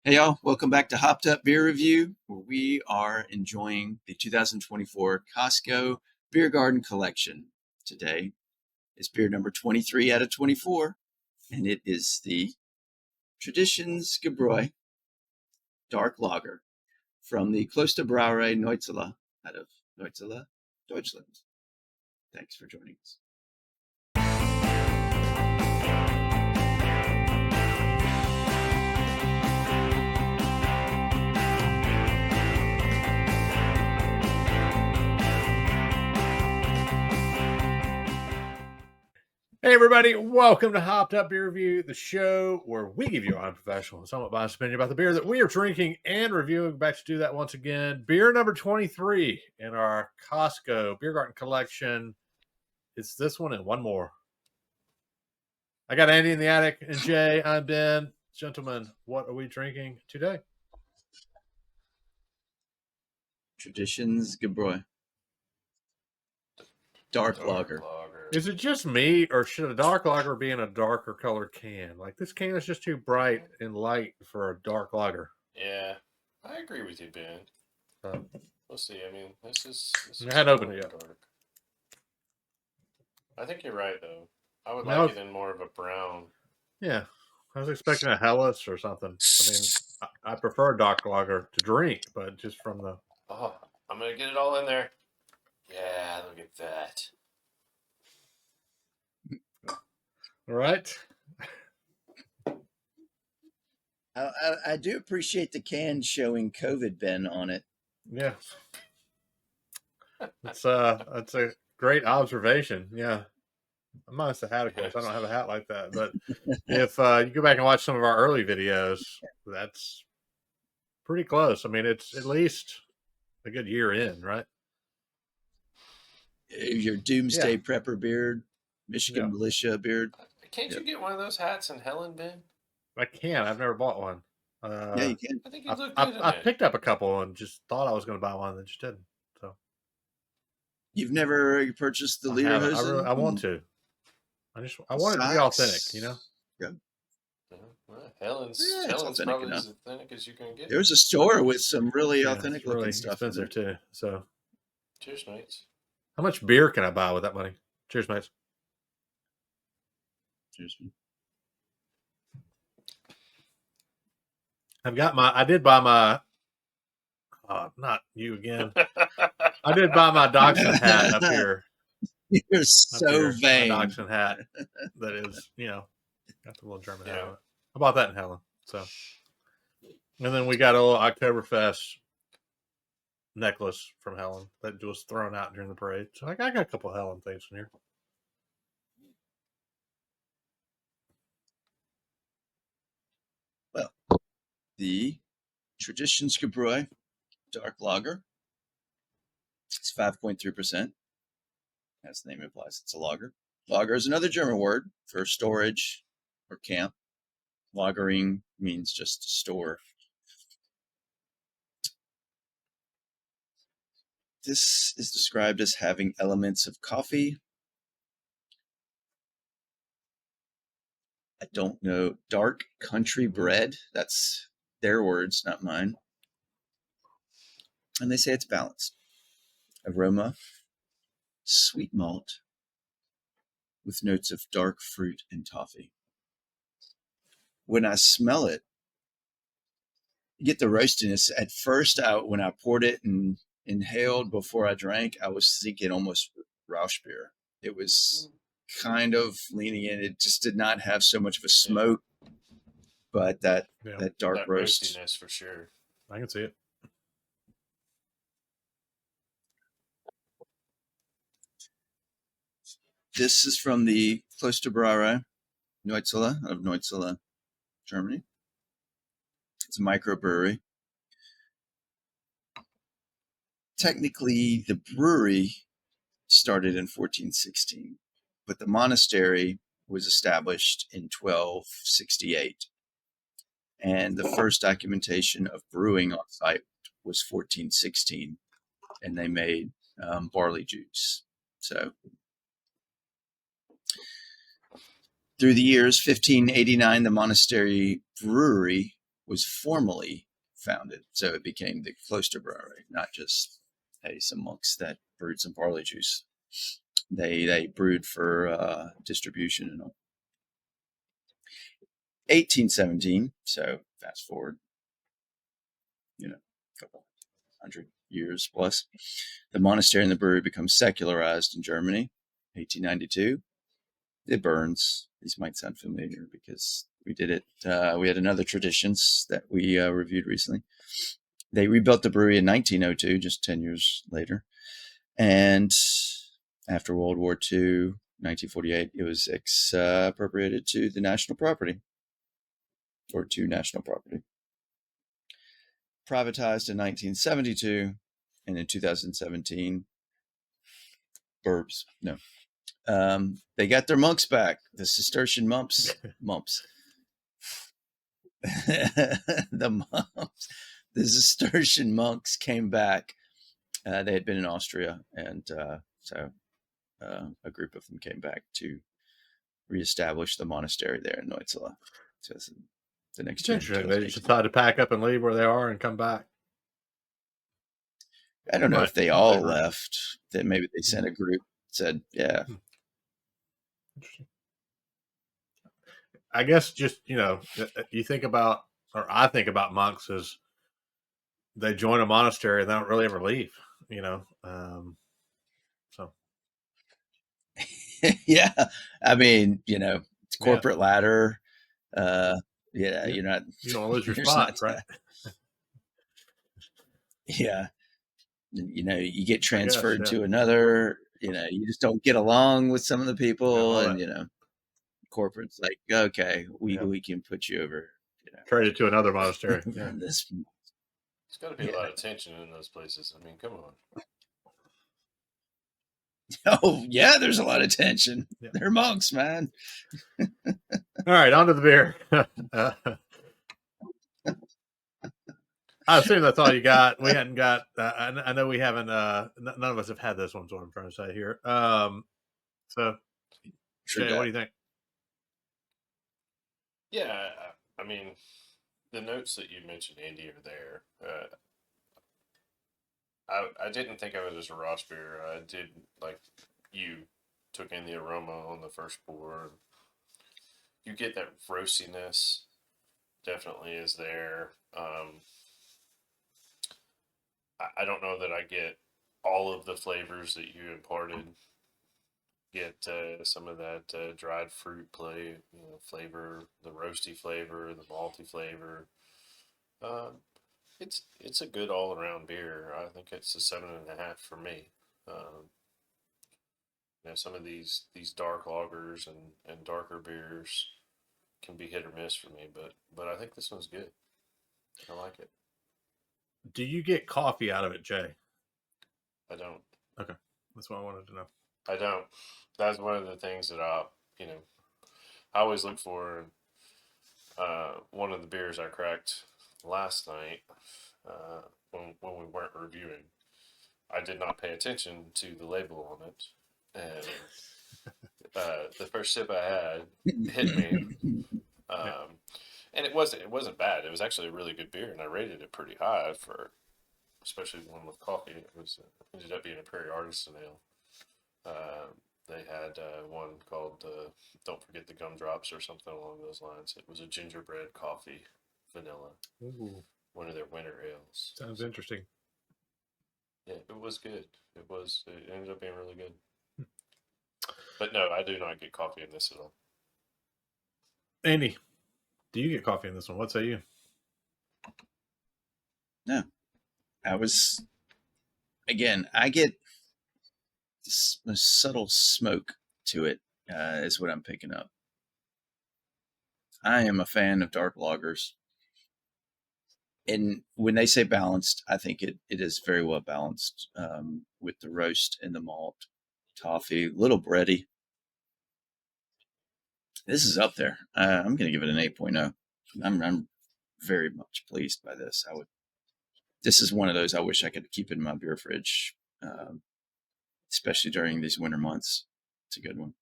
Hey y'all, welcome back to Hopped Up Beer Review, where we are enjoying the 2024 Costco Beer Garden Collection. Today is beer number 23 out of 24, and it is the Traditions Gebräu Dark Lager from the Klosterbrauerei Neuzelle out of Neuzelle, Deutschland. Thanks for joining us. Hey everybody, welcome to Hopped Up Beer Review, the show where we give you our unprofessional and somewhat biased opinion about the beer that we are drinking and reviewing. Back to do that once again. Beer number 23 in our Costco Beer Garden collection. It's this one and one more. I got Andy in the attic and Jay. I'm Ben. Gentlemen, what are we drinking today? Traditions Gebräu Dark Lager. Is it just me, or should a dark lager be in a darker colored can? Like, this can is just too bright and light for a dark lager. Yeah, I agree with you, Ben. We'll see. I mean, this is I hadn't opened it yet. Dark. I think you're right, though. I would like it in more of a brown. Yeah, I was expecting a Hellas or something. I mean, I prefer dark lager to drink, but just from the... Oh, I'm going to get it all in there. Yeah, look at that. All right. I do appreciate the can showing COVID Ben on it. Yeah. That's a great observation. Yeah. I must have had a case. I don't have a hat like that. But if you go back and watch some of our early videos, that's pretty close. I mean, it's at least a good year in, right? Your Doomsday Prepper beard, Michigan Militia beard. Can't you get one of those hats in Helen, Ben? I can. I've never bought one. Yeah, you can. I think you look good in I it. picked up a couple and just thought I was going to buy one and just didn't. So you've never purchased the Lederhosen? I want to. I want it to be authentic, you know. Yeah. Well, Helen's probably as authentic as you can get. There's a store with some really authentic looking stuff. Expensive too. So, cheers, mates. How much beer can I buy with that money? Cheers, mates. Cheers. I did buy my, not you again. I did buy my Dachshund hat up here. You're so vain. My Dachshund hat that is, got the little German hat on it. I bought that in Helen. So, and then we got a little Oktoberfest necklace from Helen that was thrown out during the parade. So I got a couple of Helen things in here. Well, the Traditions Gebräu Dark Lager. It's 5.3%. As the name implies, it's a lager. Lager is another German word for storage or camp. Lagering means just to store. This is described as having elements of coffee. I don't know. Dark country bread. That's their words, not mine. And they say it's balanced. Aroma, sweet malt, with notes of dark fruit and toffee. When I smell it, you get the roastiness. At first, when I poured it and inhaled before I drank, I was thinking almost Rausch beer. It was kind of leaning in. It just did not have so much of a smoke, but that dark roast. Roastiness for sure. I can see it. This is from the Klosterbrauerei Neuzelle of Neuzelle, Germany. It's a microbrewery. Technically, the brewery started in 1416, but the monastery was established in 1268. And the first documentation of brewing on site was 1416, and they made barley juice. So through the years, 1589, the monastery brewery was formally founded. So it became the Klosterbrauerei, not just, hey, some monks that brewed some barley juice. They brewed for distribution and all. 1817, so fast forward, a couple hundred years plus, the monastery and the brewery become secularized in Germany. 1892, it burns. These might sound familiar because we did it. We had another traditions that we reviewed recently. They rebuilt the brewery in 1902, just 10 years later. And after World War II, 1948, it was expropriated to the national property, or to national property. Privatized in 1972, and in 2017, burbs, no. They got their monks back, the Cistercian mumps. The Cistercian monks came back. They had been in Austria, and so a group of them came back to reestablish the monastery there in Neuzelle. So the next year, Interesting. They just decided to pack up and leave where they are and come back. I don't know if they all left. That maybe they sent a group, said, yeah. Interesting. I guess just, you think about, or I think about monks as they join a monastery and they don't really ever leave, so. Yeah. I mean, it's corporate ladder. You're not, you don't lose your spot, right? Yeah. You get transferred to another, you just don't get along with some of the people, and, corporate's like, okay, we can put you over, traded to another monastery. Yeah. There's got to be a lot of tension in those places. I mean, come on. Oh yeah, there's a lot of tension. Yeah. They're monks, man. All right, on to the beer. I assume that's all you got. We hadn't got. I know we haven't. None of us have had this one. Is what I'm trying to say here. So, Jay, what do you think? Yeah, I mean, the notes that you mentioned, Andy, are there. I didn't think of it as a Ross beer. I did, like you, took in the aroma on the first pour. You get that roastiness, definitely is there. I don't know that I get all of the flavors that you imparted. Get some of that dried fruit flavor, the roasty flavor, the malty flavor. It's a good all around beer. I think it's a 7.5 for me. Some of these dark lagers and darker beers can be hit or miss for me, but I think this one's good. I like it. Do you get coffee out of it, Jay? I don't. Okay, that's what I wanted to know. I don't. That's one of the things that I always look for. One of the beers I cracked last night, when we weren't reviewing, I did not pay attention to the label on it, and the first sip I had hit me, and it wasn't bad. It was actually a really good beer, and I rated it pretty high for, especially one with coffee. It ended up being a Prairie Artisan Ale. They had one called Don't Forget the Gumdrops or something along those lines. It was a gingerbread coffee vanilla. Ooh. One of their winter ales. Sounds interesting. Yeah, it was good. It ended up being really good. But no, I do not get coffee in this at all. Andy, do you get coffee in this one? What say you? No. I get a subtle smoke to it, is what I'm picking up. I am a fan of dark lagers. And when they say balanced, I think it is very well balanced, with the roast and the malt, toffee, a little bready. This is up there. I'm going to give it an 8.0. I'm very much pleased by this. This is one of those I wish I could keep in my beer fridge, especially during these winter months. It's a good one.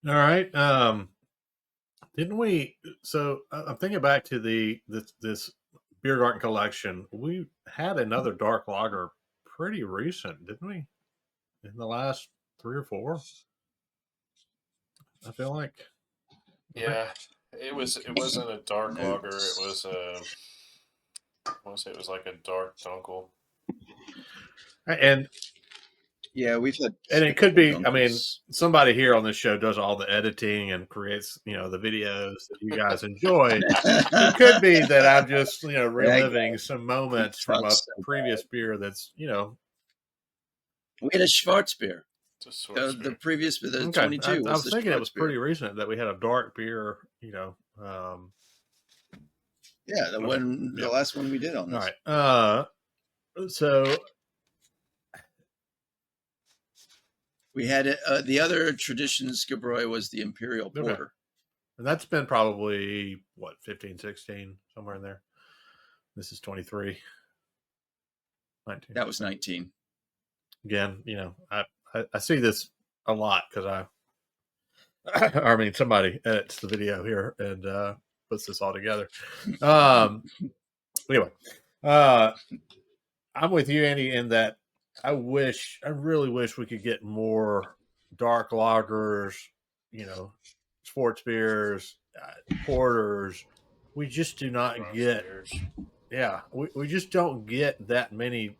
All right. Didn't we? So I'm thinking back to this beer garden collection. We had another dark lager pretty recent, didn't we? In the last 3 or 4, I feel like. Yeah, it wasn't a dark lager. It Notes. was I want to say it was like a dark dunkel. And Yeah, we've had it a could couple be. I mean, dunkels. somebody here on this show does all the editing and creates, the videos that you guys enjoy. It could be that I'm just, reliving some moments from a so previous beer that's, we had a Schwarzbier. It's a The previous, the okay. 22 I was was the thinking it was Schwarzbier. pretty recent that we had a dark beer, Yeah, the one, yeah. the last one we did on All this. right. So We had it. The other traditions Gebräu was the Imperial Porter. And that's been probably, 15, 16, somewhere in there. This is 23. 19. That was 19. Again, I see this a lot because I mean, somebody edits the video here and puts this all together. Anyway, I'm with you, Andy, in that I really wish we could get more dark lagers, sports beers, porters. We just do not get, beers. yeah, we just don't get that many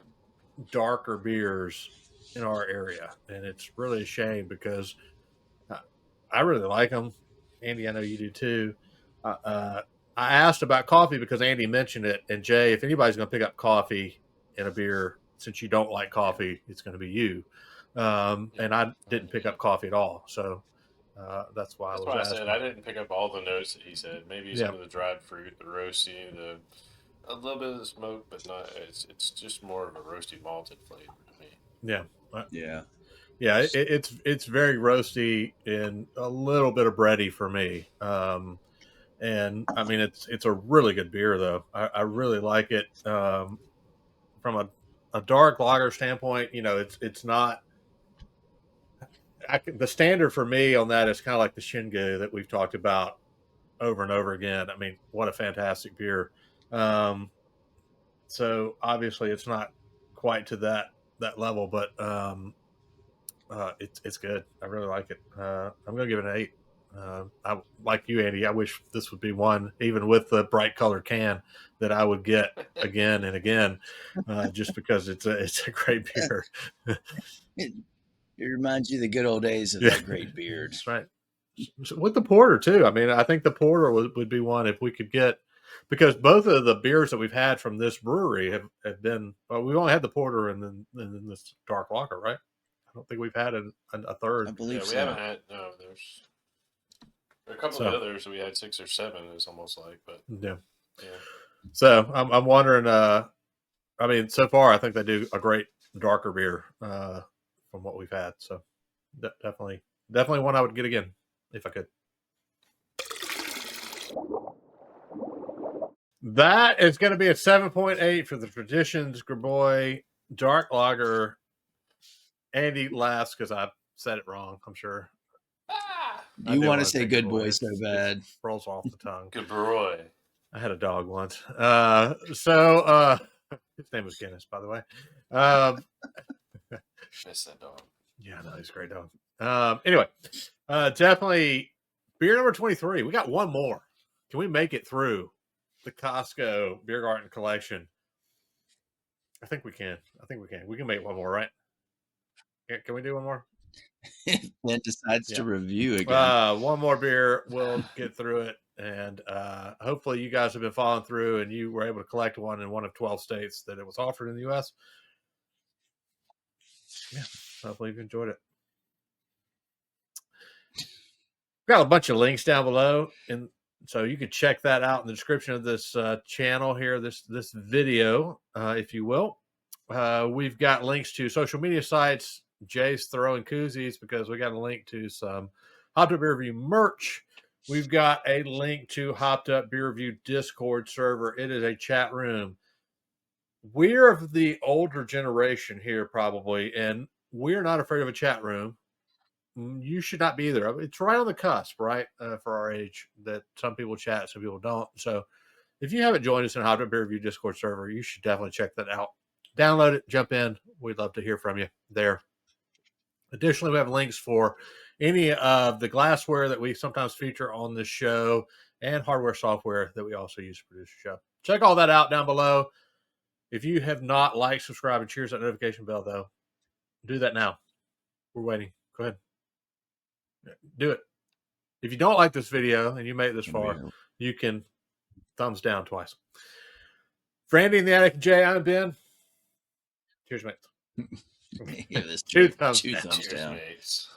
darker beers in our area. And it's really a shame because I really like them. Andy, I know you do too. I asked about coffee because Andy mentioned it. And Jay, if anybody's going to pick up coffee in a beer, since you don't like coffee, it's going to be you. And I didn't pick up coffee at all. So that's why That's I was why I asking. said I didn't pick up all the notes that he said. Maybe some of the dried fruit, the roasty, a little bit of the smoke, but not. It's just more of a roasty malted flavor to me. Yeah. Yeah. Yeah, it's very roasty and a little bit of bready for me. And I mean it's a really good beer though. I really like it. From a dark lager standpoint, it's not. The standard for me on that is kind of like the Shingu that we've talked about over and over again. I mean, what a fantastic beer. So obviously it's not quite to that level, but it's good. I really like it. I'm gonna give it an 8. I like you, Andy. I wish this would be one, even with the bright colored can, that I would get again and again, just because it's a great beer. It reminds you of the good old days of that great beard. That's right. So with the porter too. I mean, I think the porter would be one if we could get, because both of the beers that we've had from this brewery have been. Well, we've only had the porter and then this dark lager, right? I don't think we've had a third. I believe we so. haven't had there are a couple of others we had 6 or 7. It's almost like, but yeah. Yeah. So I'm wondering. I mean, so far I think they do a great darker beer from what we've had. So definitely one I would get again if I could. That is going to be a 7.8 for the Traditions Gebräu Dark Lager. Andy laughs because I said it wrong, I'm sure. You want to say good boy so bad. It rolls off the tongue. Gebräu. I had a dog once. His name was Guinness, by the way. Miss that dog. Yeah, no, he's a great dog. Anyway, definitely beer number 23. We got one more. Can we make it through the Costco Beer Garden collection? I think we can. We can make one more, right? Can we do one more? Ben decides to review again. One more beer. We'll get through it. And hopefully you guys have been following through and you were able to collect one in one of 12 states that it was offered in the U.S. Yeah, hopefully you've enjoyed it. Got a bunch of links down below, and so you could check that out in the description of this channel here, this video, if you will. We've got links to social media sites. Jay's throwing koozies because we got a link to some Hopped Up Beer Review merch. We've got a link to Hopped Up Beer Review Discord server. It is a chat room. We're of the older generation here, probably, and we're not afraid of a chat room. you should not be either. It's right on the cusp, right, for our age, that some people chat, some people don't. So if you haven't joined us in Hopped Up Beer Review Discord server, you should definitely check that out. Download it, jump in. We'd love to hear from you there. Additionally, we have links for any of the glassware that we sometimes feature on this show and hardware software that we also use to produce the show. Check all that out down below. If you have not liked, subscribe, and cheers that notification bell, though, do that now. We're waiting. Go ahead. Do it. If you don't like this video and you made it this far, you can thumbs down twice. For Andy in the Attic and Jay, I'm Ben. Cheers, mate. Give this Two thumbs down. Cheers, mates.